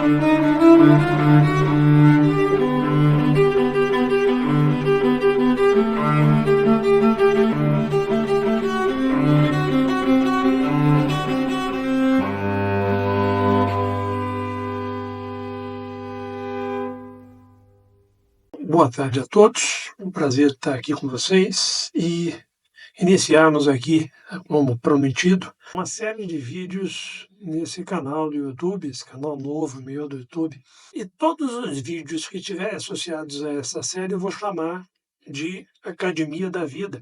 Boa tarde a todos, um prazer estar aqui com vocês e iniciarmos aqui, como prometido, uma série de vídeos nesse canal do YouTube, esse canal novo meu do YouTube. E todos os vídeos que estiverem associados a essa série eu vou chamar de Academia da Vida,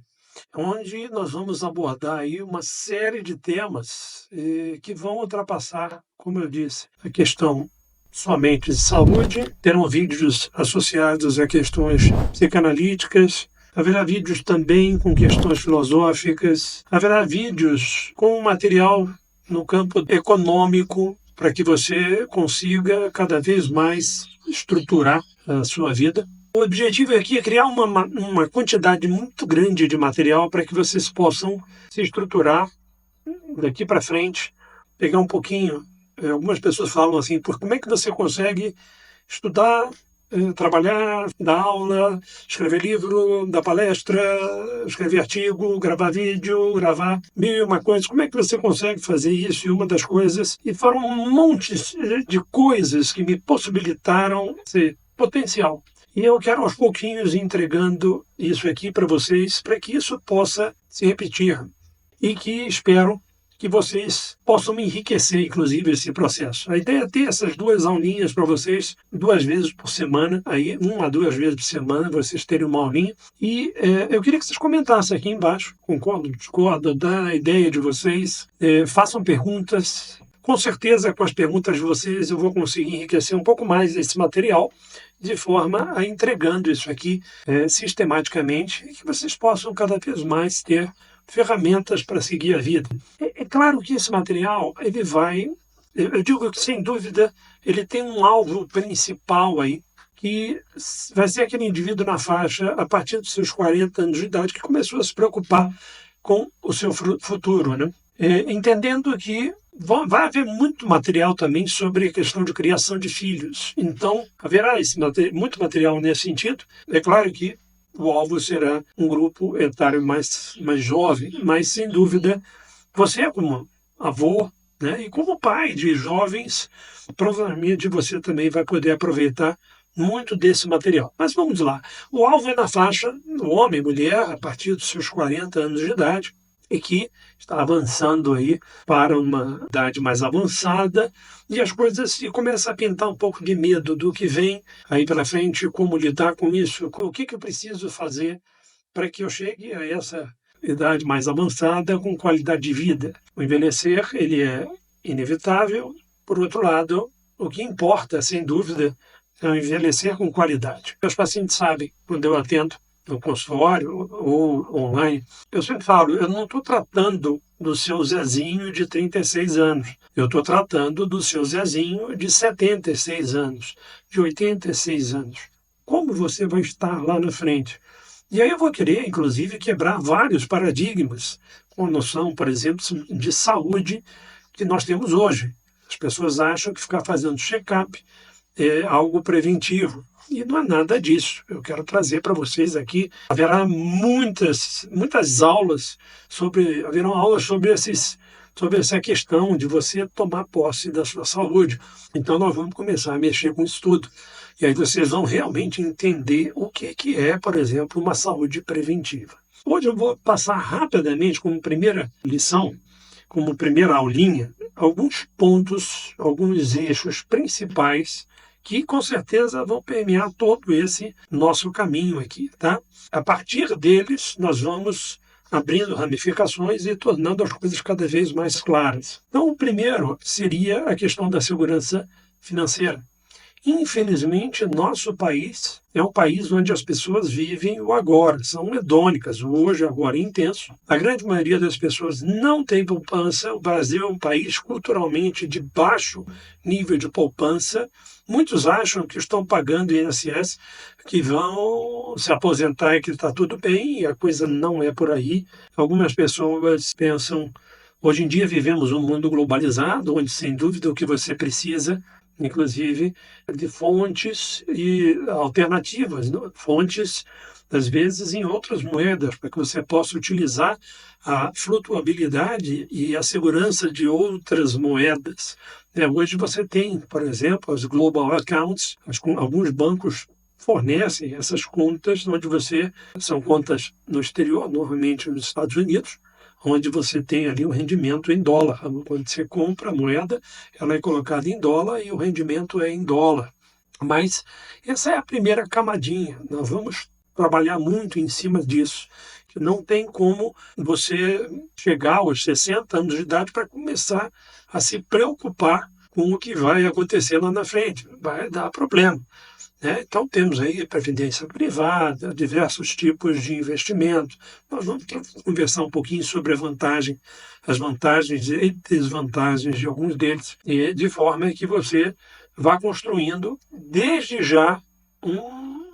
onde nós vamos abordar aí uma série de temas que vão ultrapassar, como eu disse, a questão somente de saúde. Terão vídeos associados a questões psicanalíticas, haverá vídeos também com questões filosóficas, haverá vídeos com material no campo econômico para que você consiga cada vez mais estruturar a sua vida. O objetivo aqui é criar uma quantidade muito grande de material para que vocês possam se estruturar daqui para frente, pegar um pouquinho. Algumas pessoas falam assim, como é que você consegue estudar, trabalhar, dar aula, escrever livro, dar palestra, escrever artigo, gravar vídeo, gravar mil e uma coisas. Como é que você consegue fazer isso? E uma das coisas, e foram um monte de coisas que me possibilitaram esse potencial. E eu quero aos pouquinhos ir entregando isso aqui para vocês, para que isso possa se repetir. E que espero que vocês possam me enriquecer, inclusive, esse processo. A ideia é ter essas duas aulinhas para vocês, 2 vezes por semana, aí 1 a 2 vezes por semana, vocês terem uma aulinha. E eu queria que vocês comentassem aqui embaixo, concordo, discordo, da ideia de vocês, façam perguntas. Com certeza, com as perguntas de vocês, eu vou conseguir enriquecer um pouco mais esse material, de forma a entregando isso aqui sistematicamente, e que vocês possam cada vez mais ter ferramentas para seguir a vida. É claro que esse material, ele vai, eu digo que sem dúvida, ele tem um alvo principal aí, que vai ser aquele indivíduo na faixa, a partir dos seus 40 anos de idade, que começou a se preocupar com o seu futuro, né? Entendendo que vai haver muito material também sobre a questão de criação de filhos. Então, haverá muito material nesse sentido. É claro que o alvo será um grupo etário mais jovem, mas, sem dúvida, você como avô, né, e como pai de jovens, provavelmente você também vai poder aproveitar muito desse material. Mas vamos lá. O alvo é na faixa do homem e mulher, a partir dos seus 40 anos de idade, e que está avançando aí para uma idade mais avançada, e as coisas começam a pintar um pouco de medo do que vem aí pela frente, como lidar com isso, o que eu preciso fazer para que eu chegue a essa idade mais avançada com qualidade de vida. O envelhecer, ele é inevitável. Por outro lado, o que importa, sem dúvida, é o envelhecer com qualidade. Meus pacientes sabem, quando eu atendo no consultório ou online, eu sempre falo, eu não estou tratando do seu Zezinho de 36 anos, eu estou tratando do seu Zezinho de 76 anos, de 86 anos. Como você vai estar lá na frente? E aí eu vou querer, inclusive, quebrar vários paradigmas com a noção, por exemplo, de saúde que nós temos hoje. As pessoas acham que ficar fazendo check-up é algo preventivo. E não é nada disso. Eu quero trazer para vocês aqui. Haverá muitas aulas haverão aulas sobre essa questão de você tomar posse da sua saúde. Então nós vamos começar a mexer com isso tudo. E aí vocês vão realmente entender o que é, por exemplo, uma saúde preventiva. Hoje eu vou passar rapidamente como primeira lição, como primeira aulinha, alguns pontos, alguns eixos principais que com certeza vão permear todo esse nosso caminho aqui, tá? A partir deles, nós vamos abrindo ramificações e tornando as coisas cada vez mais claras. Então, o primeiro seria a questão da segurança financeira. Infelizmente, nosso país é um país onde as pessoas vivem o agora, são hedônicas, o hoje, agora intenso. A grande maioria das pessoas não tem poupança. O Brasil é um país culturalmente de baixo nível de poupança. Muitos acham que estão pagando INSS, que vão se aposentar e que está tudo bem, e a coisa não é por aí. Algumas pessoas pensam, hoje em dia vivemos um mundo globalizado, onde sem dúvida o que você precisa inclusive, de fontes e alternativas, né? Fontes, às vezes, em outras moedas, para que você possa utilizar a flutuabilidade e a segurança de outras moedas. Hoje você tem, por exemplo, as Global Accounts, alguns bancos fornecem essas contas, onde são contas no exterior, normalmente nos Estados Unidos, onde você tem ali o rendimento em dólar. Quando você compra a moeda, ela é colocada em dólar e o rendimento é em dólar. Mas essa é a primeira camadinha. Nós vamos trabalhar muito em cima disso. Que não tem como você chegar aos 60 anos de idade para começar a se preocupar com o que vai acontecer lá na frente. Vai dar problema. Então, temos aí previdência privada, diversos tipos de investimento. Nós vamos conversar um pouquinho sobre as vantagens e desvantagens de alguns deles, de forma que você vá construindo, desde já,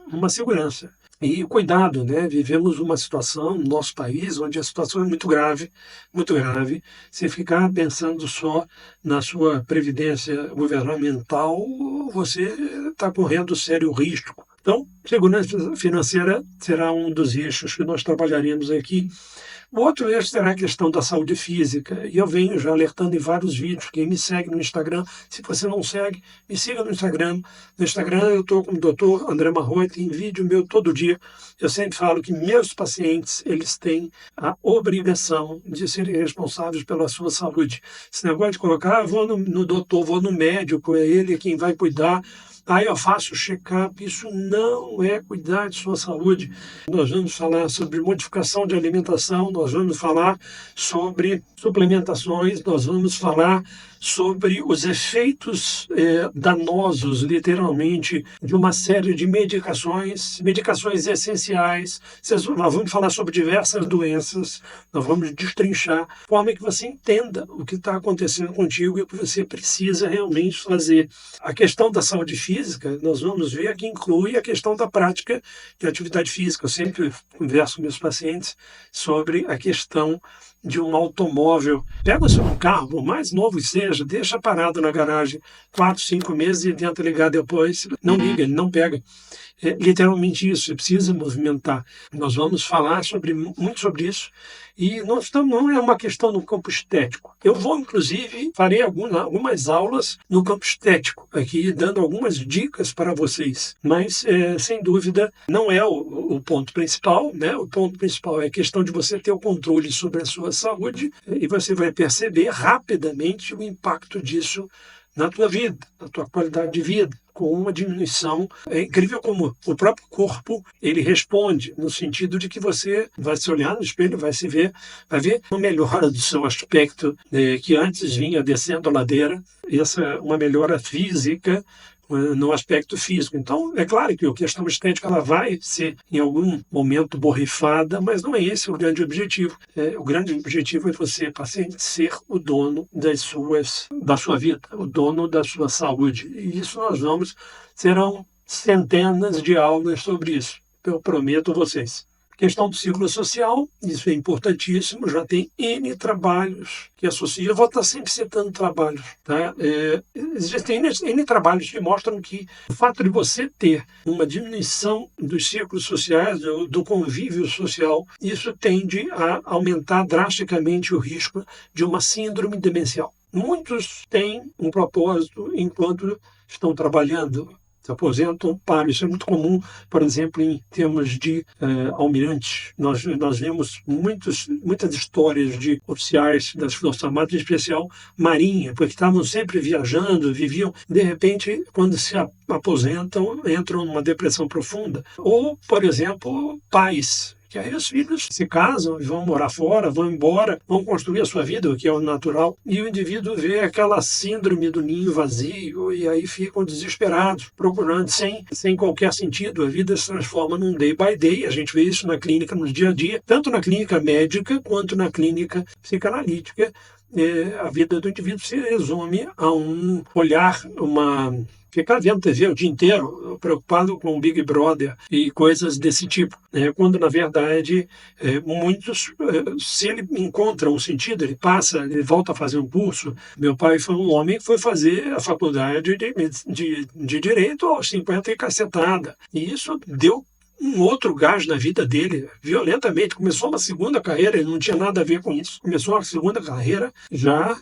uma segurança. E cuidado, vivemos uma situação no nosso país onde a situação é muito grave, muito grave. Se ficar pensando só na sua previdência governamental, você está correndo sério risco. Então, segurança financeira será um dos eixos que nós trabalharemos aqui. O outro eixo será a questão da saúde física. E eu venho já alertando em vários vídeos. Quem me segue no Instagram, se você não segue, me siga no Instagram. No Instagram eu estou com o Dr. André Marroi, tem vídeo meu todo dia. Eu sempre falo que meus pacientes, eles têm a obrigação de serem responsáveis pela sua saúde. Esse negócio de colocar, vou no doutor, vou no médico, é ele quem vai cuidar. Aí eu faço check-up, isso não é cuidar de sua saúde. Nós vamos falar sobre modificação de alimentação, nós vamos falar sobre suplementações, nós vamos falar sobre os efeitos danosos, literalmente, de uma série de medicações essenciais. Nós vamos falar sobre diversas doenças, nós vamos destrinchar, de forma que você entenda o que está acontecendo contigo e o que você precisa realmente fazer. A questão da saúde física, nós vamos ver que inclui a questão da prática de atividade física. Eu sempre converso com meus pacientes sobre a questão de um automóvel. Pega o seu carro, por mais novo que seja, deixa parado na garagem 4, 5 meses e tenta ligar depois. Não liga, ele não pega. É literalmente isso, você precisa movimentar. Nós vamos falar muito sobre isso. E não é uma questão no campo estético. Eu vou, inclusive, farei algumas aulas no campo estético, aqui dando algumas dicas para vocês. Mas, sem dúvida, não é o ponto principal. O ponto principal é a questão de você ter o controle sobre a sua saúde e você vai perceber rapidamente o impacto disso na tua vida, na tua qualidade de vida, com uma diminuição. É incrível como o próprio corpo ele responde, no sentido de que você vai se olhar no espelho, vai ver uma melhora do seu aspecto, que antes vinha descendo a ladeira, essa é uma melhora física, no aspecto físico. Então, é claro que a questão estética ela vai ser, em algum momento, borrifada, mas não é esse o grande objetivo. O grande objetivo é você, paciente, ser o dono da sua vida, o dono da sua saúde. E isso serão centenas de aulas sobre isso. Eu prometo a vocês. Questão do ciclo social, isso é importantíssimo, já tem N trabalhos que associam. Eu vou estar sempre citando trabalhos. Tá? Existem N trabalhos que mostram que o fato de você ter uma diminuição dos ciclos sociais, do convívio social, isso tende a aumentar drasticamente o risco de uma síndrome demencial. Muitos têm um propósito enquanto estão trabalhando, se aposentam, param. Isso é muito comum, por exemplo, em termos de almirantes. Nós vemos muitas histórias de oficiais das Forças Armadas, em especial Marinha, porque estavam sempre viajando, viviam, de repente, quando se aposentam, entram numa depressão profunda. Ou, por exemplo, pais, que aí os filhos se casam e vão morar fora, vão embora, vão construir a sua vida, o que é o natural, e o indivíduo vê aquela síndrome do ninho vazio e aí ficam desesperados, procurando sem qualquer sentido. A vida se transforma num day by day, a gente vê isso na clínica, no dia a dia, tanto na clínica médica quanto na clínica psicanalítica. a vida do indivíduo se resume a um olhar, ficar vendo TV o dia inteiro, preocupado com o Big Brother e coisas desse tipo, né? Quando, na verdade, muitos, se ele encontra um sentido, ele volta a fazer um curso. Meu pai foi um homem que foi fazer a faculdade de Direito aos 50 e cacetada. E isso deu um outro gás na vida dele, violentamente. Começou uma segunda carreira, ele não tinha nada a ver com isso. Começou uma segunda carreira já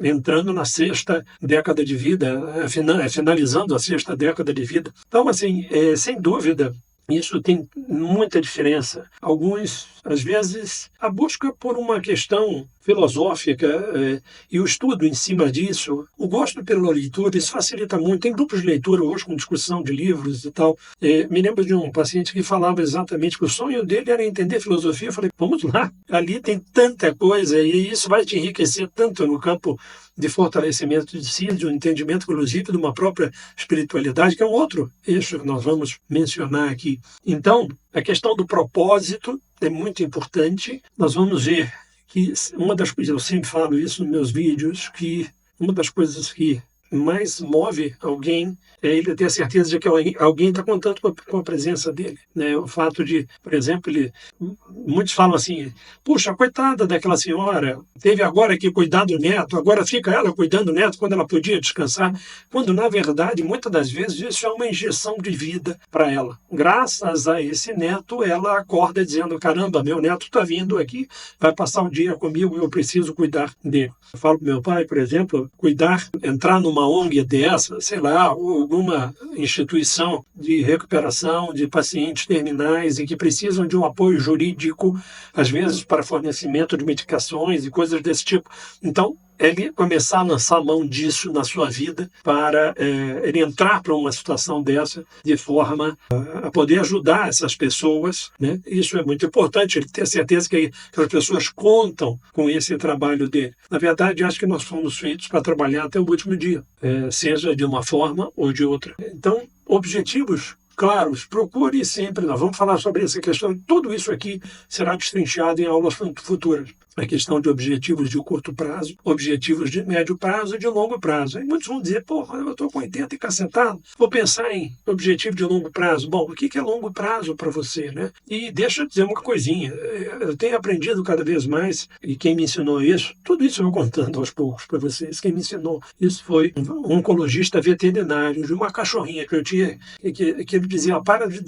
entrando na sexta década de vida, finalizando a sexta década de vida. Então, assim, sem dúvida, isso tem muita diferença. Alguns, às vezes, a busca por uma questão filosófica e o estudo em cima disso, o gosto pela leitura, isso facilita muito. Tem grupos de leitura hoje com discussão de livros e tal. Me lembro de um paciente que falava exatamente que o sonho dele era entender filosofia. Eu falei, vamos lá, ali tem tanta coisa e isso vai te enriquecer tanto no campo de fortalecimento de si, de um entendimento, inclusive, de uma própria espiritualidade, que é um outro eixo que nós vamos mencionar aqui. Então, a questão do propósito é muito importante. Nós vamos ver que uma das coisas, eu sempre falo isso nos meus vídeos, que uma das coisas que mais move alguém é ele ter a certeza de que alguém está contando com a presença dele, né? O fato de, por exemplo, muitos falam assim, puxa, coitada daquela senhora, teve agora que cuidar do neto, agora fica ela cuidando do neto quando ela podia descansar, quando na verdade, muitas das vezes, isso é uma injeção de vida para ela. Graças a esse neto, ela acorda dizendo, caramba, meu neto está vindo aqui, vai passar o dia comigo, eu preciso cuidar dele. Eu falo para meu pai, por exemplo, entrar numa ONG dessa, sei lá, ou alguma instituição de recuperação de pacientes terminais e que precisam de um apoio jurídico, às vezes para fornecimento de medicações e coisas desse tipo. Então, ele começar a lançar a mão disso na sua vida para ele entrar para uma situação dessa de forma a poder ajudar essas pessoas, né? Isso é muito importante, ele ter certeza que as pessoas contam com esse trabalho dele. Na verdade, acho que nós fomos feitos para trabalhar até o último dia, seja de uma forma ou de outra. Então, objetivos claros, procure sempre, nós vamos falar sobre essa questão, tudo isso aqui será destrinchado em aulas futuras. A questão de objetivos de curto prazo, objetivos de médio prazo e de longo prazo. Aí muitos vão dizer, pô, eu estou com 80 e cacetado, vou pensar em objetivo de longo prazo. Bom, o que é longo prazo para você, né? E deixa eu dizer uma coisinha, eu tenho aprendido cada vez mais, e quem me ensinou isso, tudo isso eu vou contando aos poucos para vocês, quem me ensinou isso foi um oncologista veterinário de uma cachorrinha que eu tinha, que ele dizia, pare de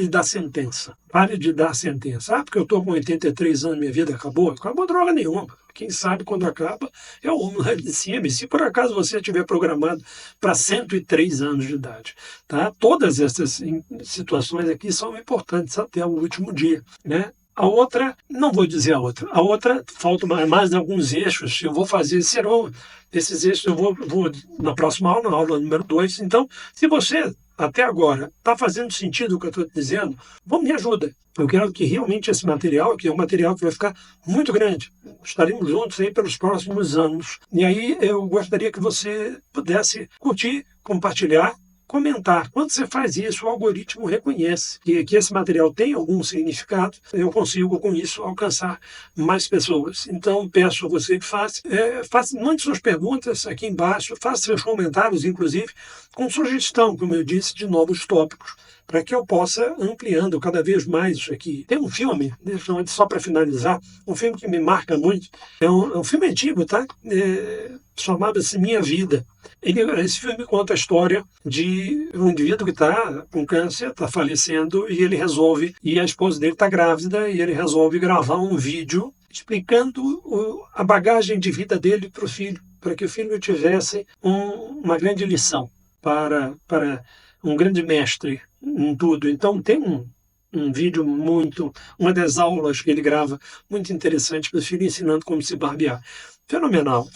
dar sentença. Pare de dar sentença. Porque eu estou com 83 anos, minha vida acabou. Acabou droga nenhuma. Quem sabe quando acaba é o homem lá de cima. E se por acaso você estiver programado para 103 anos de idade, tá? Todas essas situações aqui são importantes até o último dia, né? A outra, não vou dizer a outra faltam mais alguns eixos, eu vou fazer, serão esses eixos, eu vou na próxima aula, na aula número 2. Então, se você até agora está fazendo sentido o que eu estou dizendo, me ajuda. Eu quero que realmente esse material, que é um material que vai ficar muito grande, estaremos juntos aí pelos próximos anos. E aí eu gostaria que você pudesse curtir, compartilhar, comentar. Quando você faz isso, o algoritmo reconhece que esse material tem algum significado, eu consigo com isso alcançar mais pessoas. Então peço a você que mande suas perguntas aqui embaixo, faça seus comentários, inclusive, com sugestão, como eu disse, de novos tópicos, para que eu possa ampliando cada vez mais isso aqui. Tem um filme, só para finalizar, um filme que me marca muito, é um filme antigo, tá? Chamava-se Minha Vida. Esse filme conta a história de um indivíduo que está com câncer, está falecendo, e ele resolve, e a esposa dele está grávida, e ele resolve gravar um vídeo explicando a bagagem de vida dele para o filho, para que o filho tivesse uma grande lição para um grande mestre em tudo. Então tem um vídeo uma das aulas que ele grava, muito interessante para o filho, ensinando como se barbear. Fenomenal,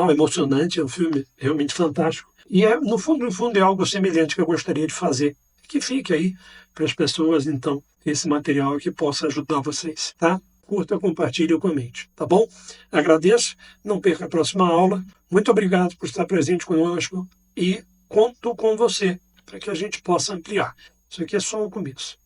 emocionante, é um filme realmente fantástico. E no fundo é algo semelhante que eu gostaria de fazer. Que fique aí para as pessoas, então, esse material que possa ajudar vocês, tá? Curta, compartilhe ou comente, tá bom? Agradeço, não perca a próxima aula. Muito obrigado por estar presente conosco e conto com você para que a gente possa ampliar. Isso aqui é só o começo.